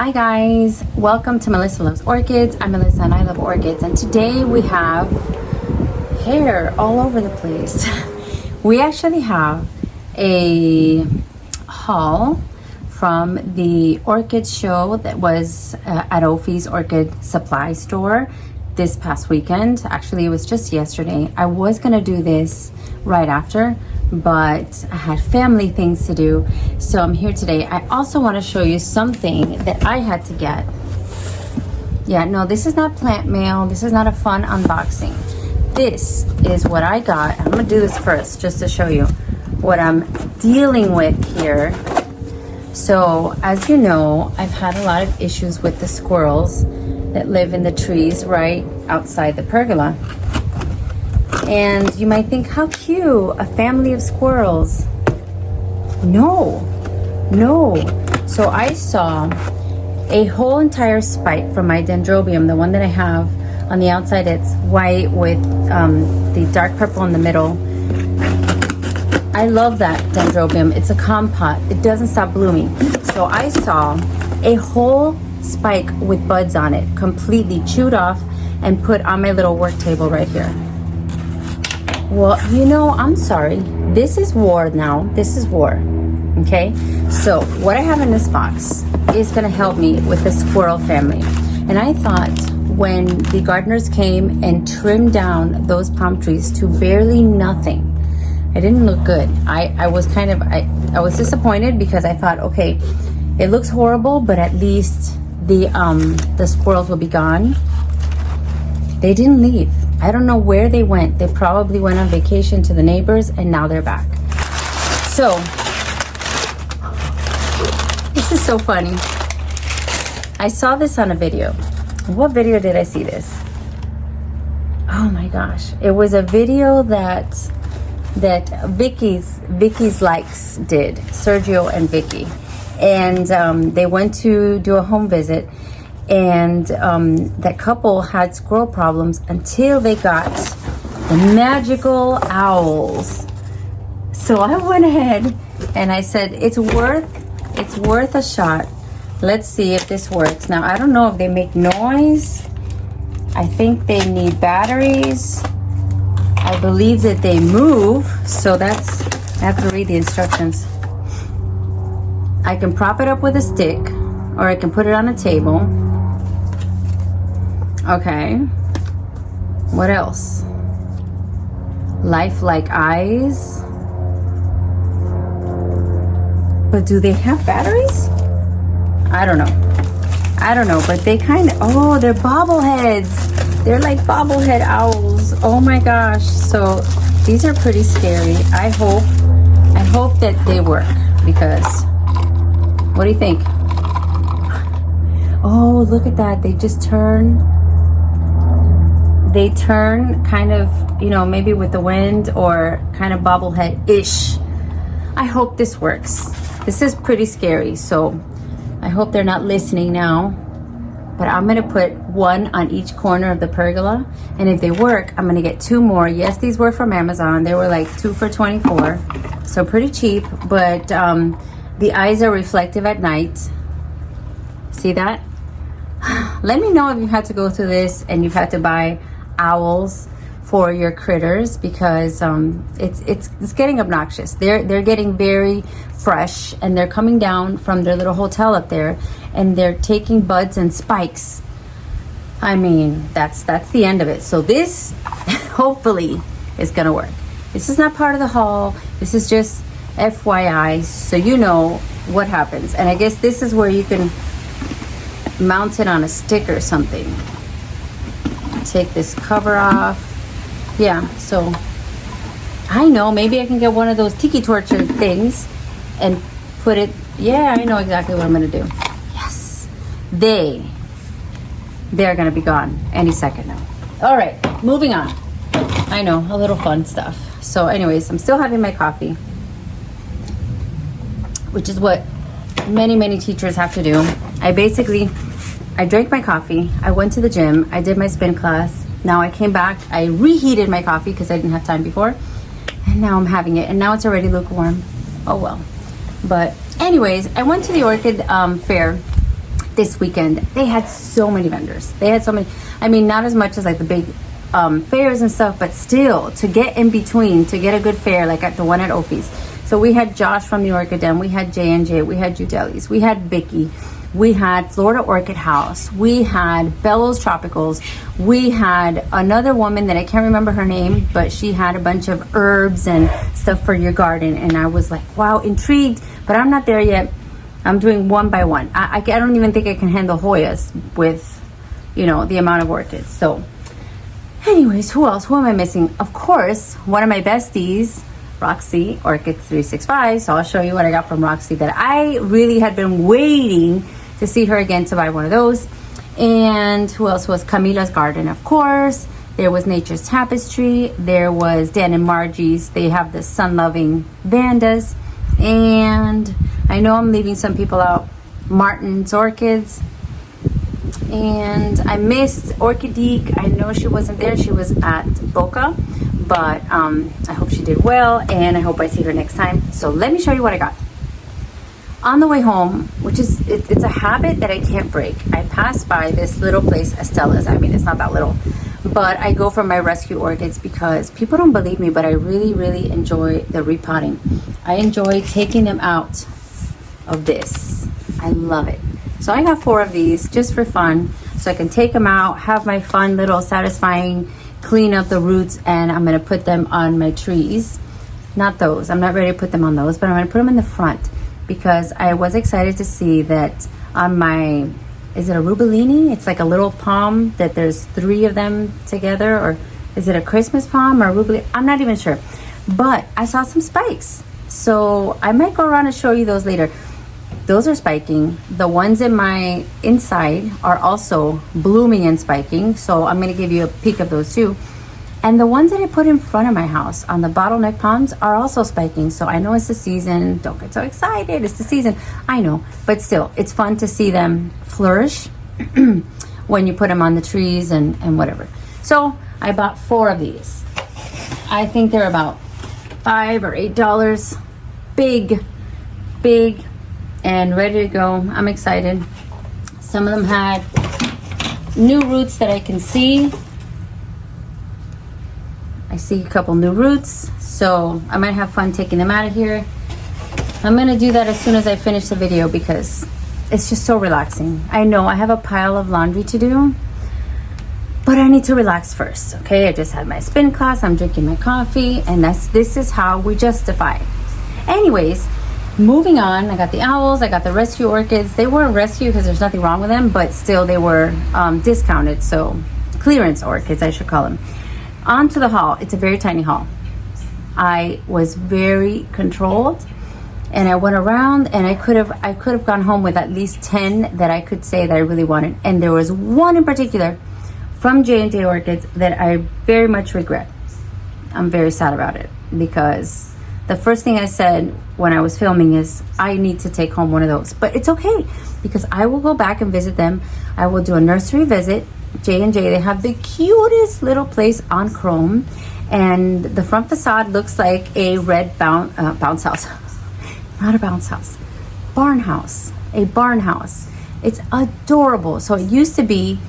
Hi guys, welcome to Melissa Loves Orchids. I'm Melissa and I love orchids, and today we have hair all over the place. We actually have a haul from the orchid show that was at Ophi's Orchid Supply Store this past weekend. Actually, it was just yesterday. I was gonna do this right after, but I had family things to do, so I'm here today. I also want to show you something that I had to get. Yeah, no, this is not plant mail. This is not a fun unboxing. This is what I got. I'm gonna do this first just to show you what I'm dealing with here. So as you know, I've had a lot of issues with the squirrels that live in the trees right outside the pergola. And you might think, how cute, a family of squirrels. No. So I saw a whole entire spike from my dendrobium, the one that I have on the outside. It's white with the dark purple in the middle. I love that dendrobium. It's a compote. It doesn't stop blooming. So I saw a whole spike with buds on it, completely chewed off and put on my little work table right here. Well, you know, I'm sorry. This is war now. This is war. Okay? So what I have in this box is going to help me with the squirrel family. And I thought when the gardeners came and trimmed down those palm trees to barely nothing, it didn't look good. I was disappointed because I thought, okay, it looks horrible, but at least the squirrels will be gone. They didn't leave. I don't know where they went. They probably went on vacation to the neighbors and now they're back. So, this is so funny. I saw this on a video. What video did I see this? Oh my gosh. It was a video that Vicky's Likes did, Sergio and Vicky. And they went to do a home visit. And that couple had squirrel problems until they got the magical owls. So I went ahead and I said, it's worth a shot. Let's see if this works. Now, I don't know if they make noise. I think they need batteries. I believe that they move. So I have to read the instructions. I can prop it up with a stick, or I can put it on a table. Okay, what else? Lifelike eyes. But do they have batteries? I don't know, but they kind of, oh, they're bobbleheads. They're like bobblehead owls. Oh my gosh. So these are pretty scary. I hope that they work, because what do you think? Oh, look at that. They just turn. They turn kind of, you know, maybe with the wind, or kind of bobblehead-ish. I hope this works. This is pretty scary, so I hope they're not listening now. But I'm gonna put one on each corner of the pergola, and if they work, I'm gonna get 2 more. Yes, these were from Amazon. They were like 2 for $24, so pretty cheap, but the eyes are reflective at night. See that? Let me know if you had to go through this and you've had to buy owls for your critters, because it's getting obnoxious. They're getting very fresh, and they're coming down from their little hotel up there, and they're taking buds and spikes. I mean, that's the end of it. So this hopefully is gonna work. This is not part of the haul. This is just FYI, so you know what happens. And I guess this is where you can mount it on a stick or something. Take this cover off. Yeah, so I know, maybe I can get one of those tiki torture things and put it. Yeah, I know exactly what I'm gonna do. Yes, they're gonna be gone any second now. All right, moving on. I know, a little fun stuff. So anyways, I'm still having my coffee, which is what many teachers have to do. I drank my coffee, I went to the gym, I did my spin class. Now I came back, I reheated my coffee because I didn't have time before, and now I'm having it, and now it's already lukewarm. Oh well. But anyways, I went to the orchid fair this weekend. They had so many vendors. They had so many, I mean, not as much as like the big fairs and stuff, but still to get in between, to get a good fair like at the one at Opie's. So we had Josh from the Orchid Den, we had J&J, we had Judelis, we had Vicky, we had Florida Orchid House, we had Bellows Tropicals, we had another woman that I can't remember her name, but she had a bunch of herbs and stuff for your garden, and I was like, wow, intrigued, but I'm not there yet. I'm doing one by one. I don't even think I can handle Hoyas with, you know, the amount of orchids. So anyways, who else? Who am I missing? Of course, one of my besties, Roxy, Orchid 365. So I'll show you what I got from Roxy that I really had been waiting to see her again to buy one of those. And who else was Camila's Garden, of course. There was Nature's Tapestry. There was Dan and Margie's. They have the sun-loving Vandas. And I know I'm leaving some people out. Martin's Orchids. And I missed Orchidique. I know she wasn't there. She was at Boca. But I hope she did well, and I hope I see her next time. So let me show you what I got. On the way home, which is, it's a habit that I can't break. I passed by this little place, Estella's. I mean, it's not that little. But I go for my rescue orchids because people don't believe me, but I really, really enjoy the repotting. I enjoy taking them out of this. I love it. So I got 4 of these just for fun. So I can take them out, have my fun little satisfying clean up the roots, and I'm going to put them on my trees. Not those. I'm not ready to put them on those, but I'm going to put them in the front because I was excited to see that on my, is it a rubellini? It's like a little palm that there's 3 of them together, or is it a Christmas palm or rubellini? I'm not even sure, but I saw some spikes. So I might go around and show you those later. Those are spiking. The ones in my inside are also blooming and spiking. So I'm going to give you a peek of those too. And the ones that I put in front of my house on the bottleneck palms are also spiking. So I know it's the season. Don't get so excited. It's the season. I know. But still, it's fun to see them flourish when you put them on the trees and whatever. So I bought 4 of these. I think they're about $5 or $8. Big, big, and ready to go. I'm excited. Some of them had new roots that I can see. I see a couple new roots, so I might have fun taking them out of here. I'm gonna do that as soon as I finish the video because it's just so relaxing. I know I have a pile of laundry to do, but I need to relax first, okay? I just had my spin class, I'm drinking my coffee, and this is how we justify. Anyways, moving on, I got the owls, I got the rescue orchids. They weren't rescue because there's nothing wrong with them, but still they were discounted, so clearance orchids, I should call them. On to the haul. It's a very tiny haul. I was very controlled, and I went around, and I could have gone home with at least 10 that I could say that I really wanted. And there was one in particular from J&J Orchids that I very much regret. I'm very sad about it because the first thing I said when I was filming is I need to take home one of those. But it's okay because I will go back and visit them. I will do a nursery visit. J&J, they have the cutest little place on Chrome, and the front facade looks like a red bounce house. Not a bounce house. Barn house. A barn house. It's adorable. So it used to be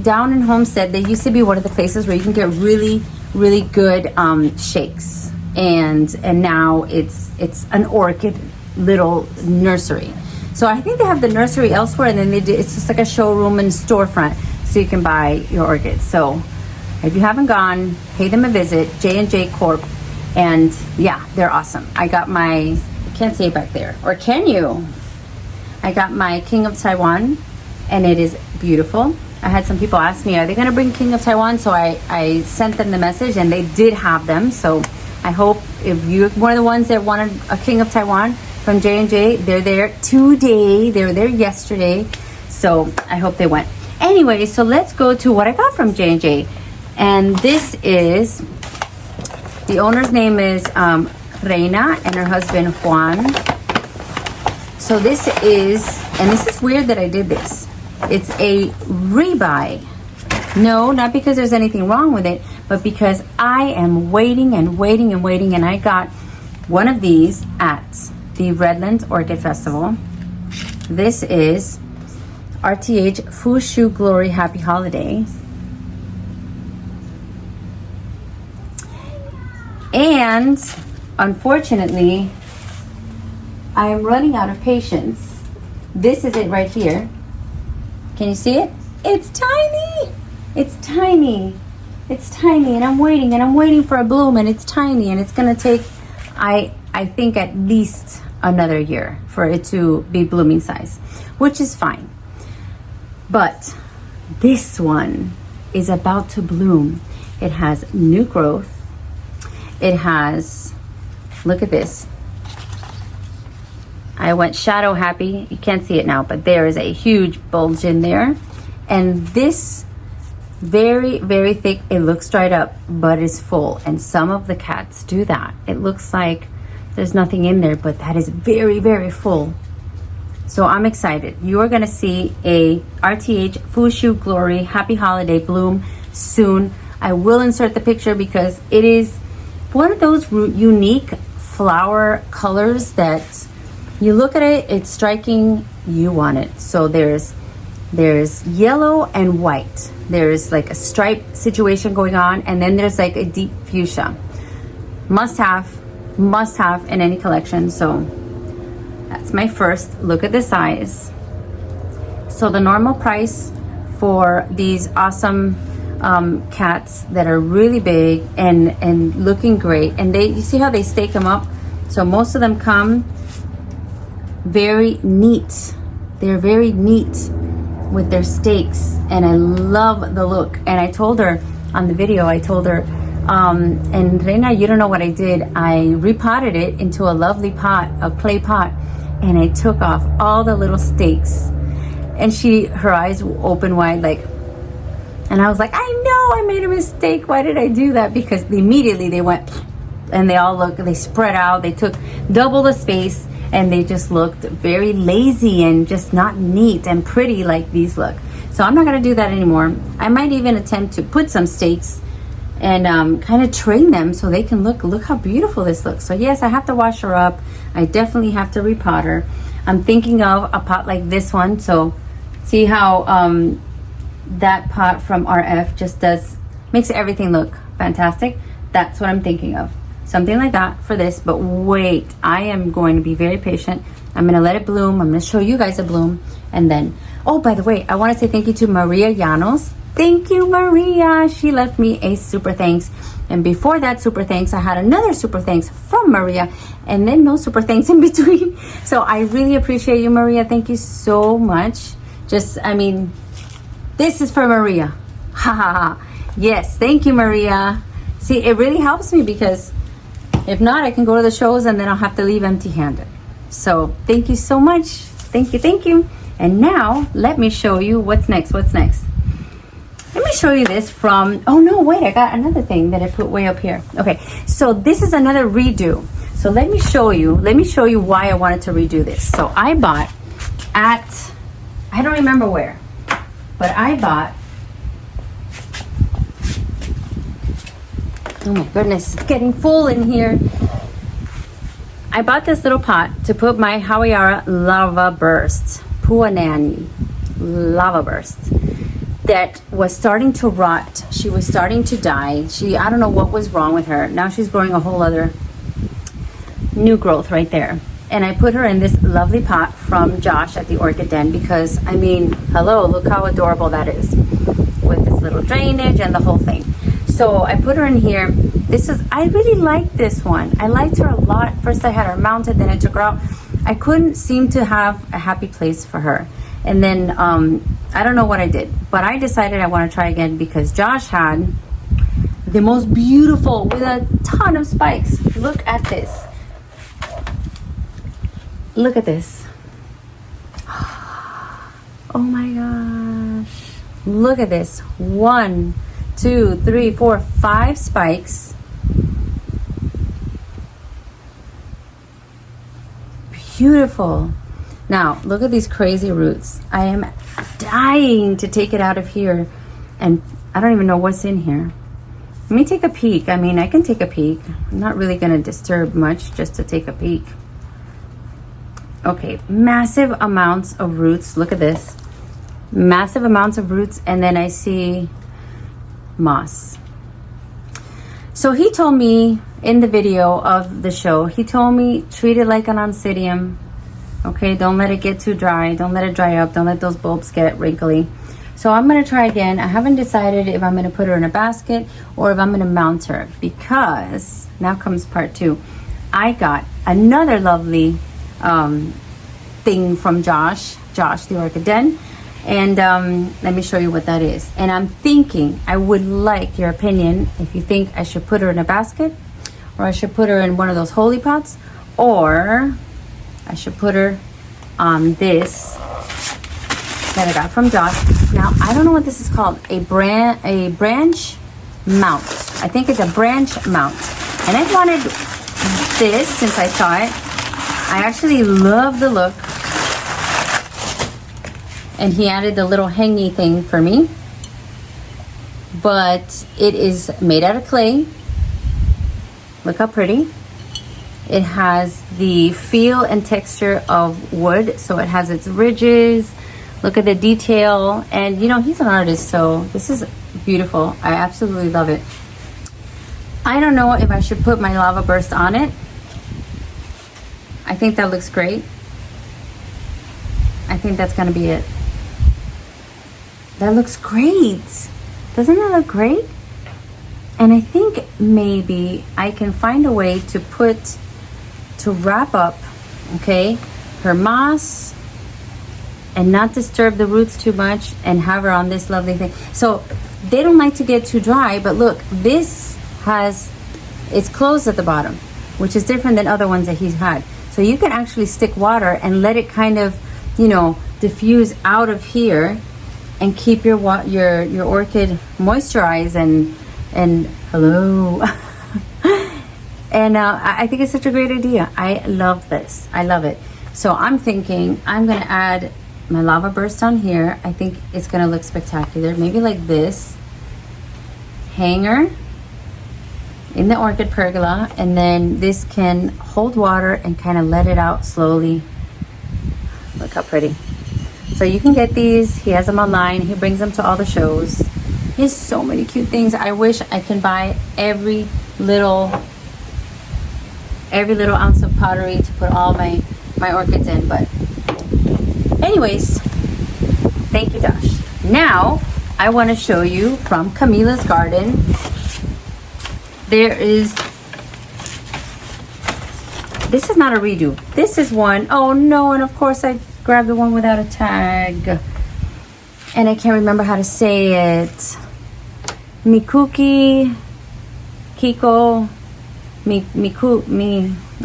down in Homestead. They used to be one of the places where you can get really, really good shakes. And now it's an orchid little nursery. So I think they have the nursery elsewhere, and then it's just like a showroom and storefront, so you can buy your orchids. So if you haven't gone, pay them a visit, J&J Corp, and yeah, they're awesome. I got my, I can't say it back there, or can you? I got my King of Taiwan, and it is beautiful. I had some people ask me, are they gonna bring King of Taiwan? So I sent them the message, and they did have them. So I hope if you're one of the ones that wanted a King of Taiwan from J&J, they're there today. They were there yesterday. So I hope they went. Anyway, so let's go to what I got from J&J. And this is, the owner's name is Reina and her husband Juan. So this is, and this is weird that I did this. It's a rebuy. No, not because there's anything wrong with it, but because I am waiting and waiting and waiting, and I got one of these at the Redlands Orchid Festival. This is RTH Fushu Glory Happy Holiday. And unfortunately, I am running out of patience. This is it right here. Can you see it? It's tiny. It's tiny. It's tiny, and I'm waiting for a bloom, and it's tiny, and it's gonna take, I think, at least another year for it to be blooming size, which is fine. But this one is about to bloom. It has new growth. It has, look at this. I went shadow happy. You can't see it now, but there is a huge bulge in there. And this very, very thick, it looks dried up, but it's full. And some of the cats do that. It looks like there's nothing in there, but that is very, very full. So I'm excited. You are gonna see a RTH Fushu Glory Happy Holiday bloom soon. I will insert the picture because it is one of those unique flower colors that you look at it, it's striking, you want it. So there's yellow and white. There's like a stripe situation going on, and then there's like a deep fuchsia. Must have in any collection. So that's my first. Look at the size. So the normal price for these awesome cats that are really big and looking great, and you see how they stake them up. So most of them come very neat. They're very neat with their stakes, and I love the look. And I told her on the video, and Reina, you don't know what I did. I repotted it into a lovely pot, a clay pot, and I took off all the little stakes, and her eyes open wide, like, and I was like, I know I made a mistake. Why did I do that? Because immediately they went, and they spread out. They took double the space, and they just looked very lazy and just not neat and pretty like these look. So I'm not gonna do that anymore. I might even attempt to put some stakes and kind of train them so they can look how beautiful this looks. So yes, I have to wash her up. I definitely have to repot her. I'm thinking of a pot like this one. So see how that pot from RF just makes everything look fantastic. That's what I'm thinking of. Something like that for this. But wait, I am going to be very patient. I'm going to let it bloom. I'm going to show you guys a bloom. And then, oh, by the way, I want to say thank you to Maria Llanos. Thank you, Maria. She left me a super thanks. And before that super thanks, I had another super thanks from Maria, and then no super thanks in between. So I really appreciate you, Maria. Thank you so much. This is for Maria. Ha ha ha. Yes, thank you, Maria. See, it really helps me because if not, I can go to the shows and then I'll have to leave empty-handed. So thank you so much. Thank you. And now let me show you what's next. Let me show you this from, oh no, wait, I got another thing that I put way up here. Okay, so this is another redo. So let me show you why I wanted to redo this. So I bought at, I don't remember where, but I bought, oh my goodness, it's getting full in here. I bought this little pot to put my Hawaiiara lava burst, Puanani lava burst, that was starting to rot. She was starting to die. I don't know what was wrong with her. Now she's growing a whole other new growth right there. And I put her in this lovely pot from Josh at the Orchid Den because, I mean, hello, look how adorable that is with this little drainage and the whole thing. So I put her in here. I really liked this one. I liked her a lot. First I had her mounted, then I took her out. I couldn't seem to have a happy place for her. And then, I don't know what I did, but I decided I want to try again because Josh had the most beautiful with a ton of spikes. Look at this. Look at this. Oh my gosh. Look at this. 1, 2, 3, 4, 5 spikes. Beautiful. Now, look at these crazy roots. I am dying to take it out of here. And I don't even know what's in here. Let me take a peek. I mean, I can take a peek. I'm not really going to disturb much just to take a peek. Okay, massive amounts of roots. Look at this. massive amounts of roots, and then I see moss. So he told me in the video of the show, he told me treat it like an oncidium. Okay, don't let it get too dry. Don't let it dry up. Don't let those bulbs get wrinkly. So I'm going to try again. I haven't decided if I'm going to put her in a basket or if I'm going to mount her, because now comes part 2. I got another lovely thing from Josh the Orchid Den, and let me show you what that is. And I'm thinking, I would like your opinion if you think I should put her in a basket, or I should put her in one of those holy pots, or I should put her on this that I got from Josh. Now, I don't know what this is called. A branch mount. I think it's a branch mount. And I wanted this since I saw it. I actually love the look. And he added the little hangy thing for me. But it is made out of clay. Look how pretty. It has the feel and texture of wood. So it has its ridges. Look at the detail. And you know, he's an artist, so this is beautiful. I absolutely love it. I don't know if I should put my lava burst on it. I think that looks great. I think that's gonna be it. That looks great. Doesn't that look great? And I think maybe I can find a way to wrap up, okay, her moss and not disturb the roots too much, and have her on this lovely thing. So they don't like to get too dry, but look, this it's closed at the bottom, which is different than other ones that he's had. So you can actually stick water and let it kind of, you know, diffuse out of here and keep your orchid moisturized and hello. And I think it's such a great idea. I love this. I love it. So I'm thinking I'm gonna add my lava burst on here. I think it's gonna look spectacular. Maybe like this hanger in the orchid pergola, and then this can hold water and kind of let it out slowly. Look how pretty. So you can get these. He has them online. He brings them to all the shows. He has so many cute things. I wish I can buy every little ounce of pottery to put all my orchids in, but anyways, thank you, Josh. Now I want to show you from Camila's garden. There is, this is not a redo. This is one, oh no, and of course I grabbed the one without a tag. And I can't remember how to say it. Mikuki, Kiko,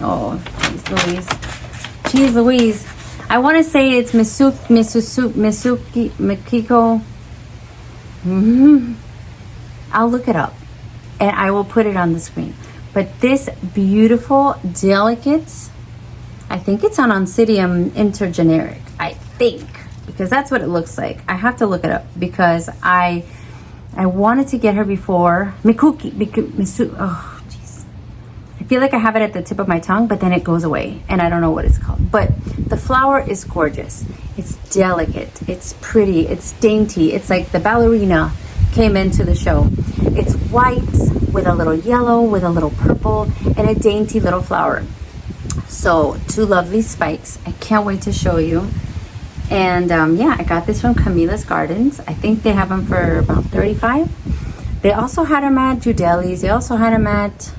oh, geez Louise. I want to say it's Misuki, Mikiko. I'll look it up and I will put it on the screen. But this beautiful, delicate, I think it's on Oncidium intergeneric, I think, because that's what it looks like. I have to look it up because I wanted to get her before. Misu, oh, jeez. I feel like I have it at the tip of my tongue, but then it goes away and I don't know what it's called. But the flower is gorgeous. It's delicate, it's pretty, it's dainty. It's like the ballerina came into the show. It's white with a little yellow, with a little purple, and a dainty little flower. So 2 lovely spikes. I can't wait to show you. And yeah, I got this from Camila's Gardens. I think they have them for about $35. They also had them at Judeli's. They also had them at,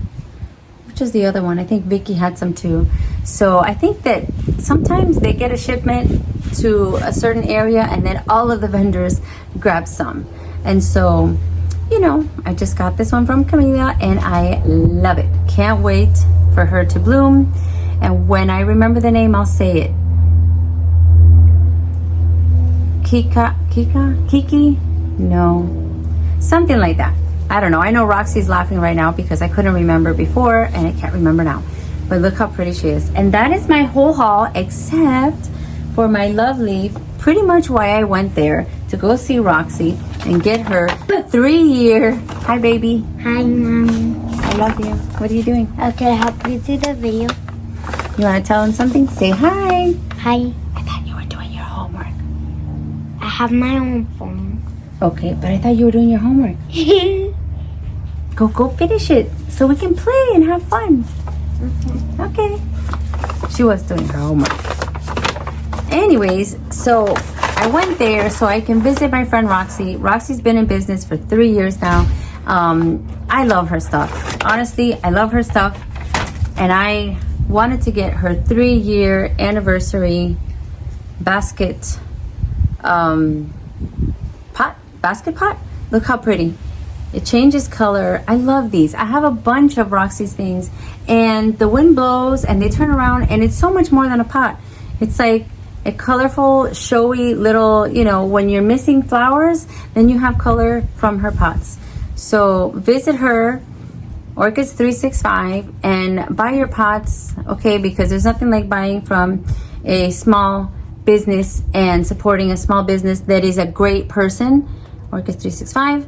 which is the other one? I think Vicky had some too. So I think that sometimes they get a shipment to a certain area and then all of the vendors grab some. And so, you know, I just got this one from Camila and I love it. Can't wait for her to bloom. And when I remember the name, I'll say it. Kiki? No. Something like that. I don't know. I know Roxy's laughing right now because I couldn't remember before and I can't remember now. But look how pretty she is. And that is my whole haul except for my lovely, pretty much why I went there to go see Roxy and get her a 3-year. Hi, baby. Hi, Mommy. I love you. What are you doing? Okay, help you do the video. You want to tell them something? Say hi. Hi. I thought you were doing your homework. I have my own phone. Okay, but I thought you were doing your homework. Go finish it so we can play and have fun. Okay. She was doing her homework. Anyways, so I went there so I can visit my friend Roxy. Roxy's been in business for 3 years now. I love her stuff. Honestly, I love her stuff. And I wanted to get her 3-year anniversary basket pot. Look how pretty. It changes color. I love these. I have a bunch of Roxy's things, and the wind blows and they turn around, and it's so much more than a pot. It's like a colorful, showy little, you know, when you're missing flowers, then you have color from her pots. So visit her, Orchids 365, and buy your pots, okay? Because there's nothing like buying from a small business and supporting a small business that is a great person. Orchids 365.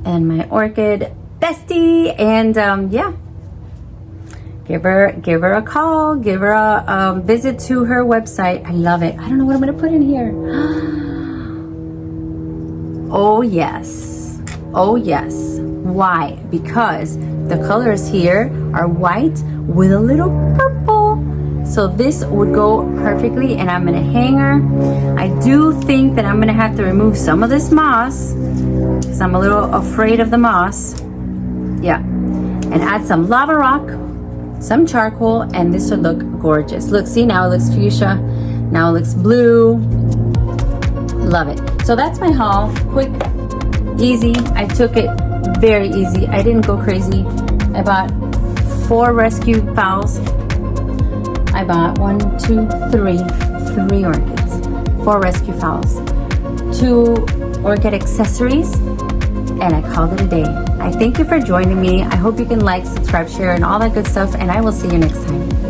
And my orchid bestie, and yeah, give her a call, give her a visit to her website. I love it. I don't know what I'm gonna put in here. Oh yes, oh yes. Why? Because the colors here are white with a little purple, so this would go perfectly. And I'm gonna hang her. I do think that I'm gonna have to remove some of this moss, because I'm a little afraid of the moss. Yeah. And add some lava rock, some charcoal, and this would look gorgeous. Look, see, now it looks fuchsia. Now it looks blue. Love it. So that's my haul. Quick, easy. I took it very easy. I didn't go crazy. I bought 4 rescue fowls. I bought 3 orchids, 4 rescue fowls, 2 orchid accessories, and I called it a day. I thank you for joining me. I hope you can like, subscribe, share, and all that good stuff, and I will see you next time.